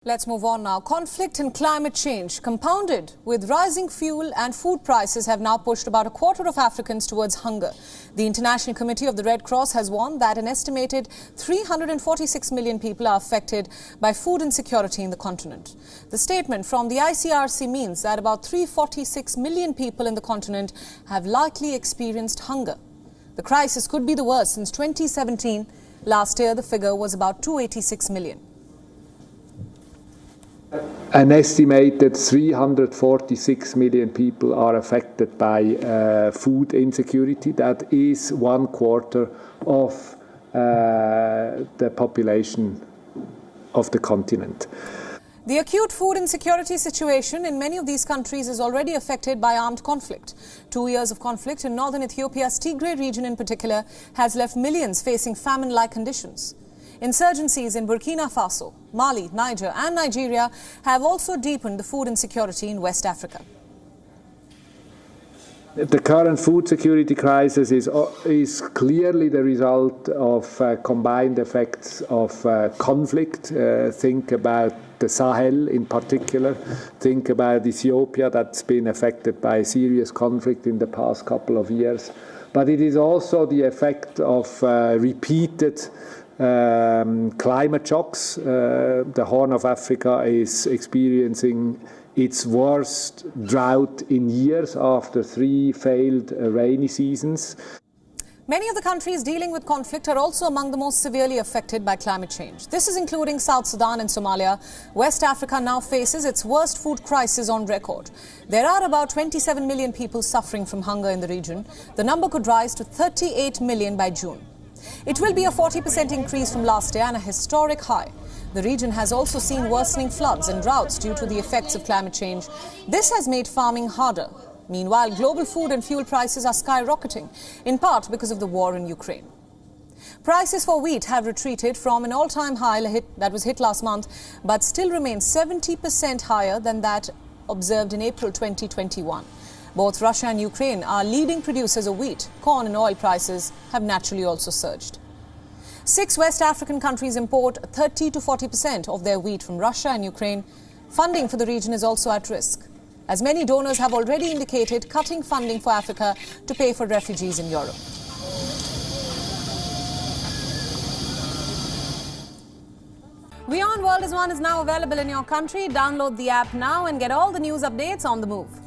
Let's move on now. Conflict and climate change, compounded with rising fuel and food prices, have now pushed about a quarter of Africans towards hunger. The International Committee of the Red Cross has warned that an estimated 346 million people are affected by food insecurity in the continent. The statement from the ICRC means that about 346 million people in the continent have likely experienced hunger. The crisis could be the worst since 2017. Last year, the figure was about 286 million. An estimated 346 million people are affected by food insecurity. That is 1/4 of the population of the continent. The acute food insecurity situation in many of these countries is already affected by armed conflict. 2 years of conflict in northern Ethiopia's Tigray region in particular has left millions facing famine-like conditions. Insurgencies in Burkina Faso, Mali, Niger and Nigeria have also deepened the food insecurity in West Africa. The current food security crisis is clearly the result of combined effects of conflict. Think about the Sahel in particular. Think about Ethiopia, that's been affected by serious conflict in the past couple of years. But it is also the effect of repeated climate shocks. The Horn of Africa is experiencing its worst drought in years after 3 failed rainy seasons. Many of the countries dealing with conflict are also among the most severely affected by climate change. This is including South Sudan and Somalia. West Africa now faces its worst food crisis on record. There are about 27 million people suffering from hunger in the region. The number could rise to 38 million by June. It will be a 40% increase from last year and a historic high. The region has also seen worsening floods and droughts due to the effects of climate change. This has made farming harder. Meanwhile, global food and fuel prices are skyrocketing, in part because of the war in Ukraine. Prices for wheat have retreated from an all-time high that was hit last month, but still remain 70% higher than that observed in April 2021. Both Russia and Ukraine are leading producers of wheat. Corn and oil prices have naturally also surged. 6 West African countries import 30 to 40% of their wheat from Russia and Ukraine. Funding for the region is also at risk, as many donors have already indicated cutting funding for Africa to pay for refugees in Europe. WION World is now available in your country. Download the app now and get all the news updates on the move.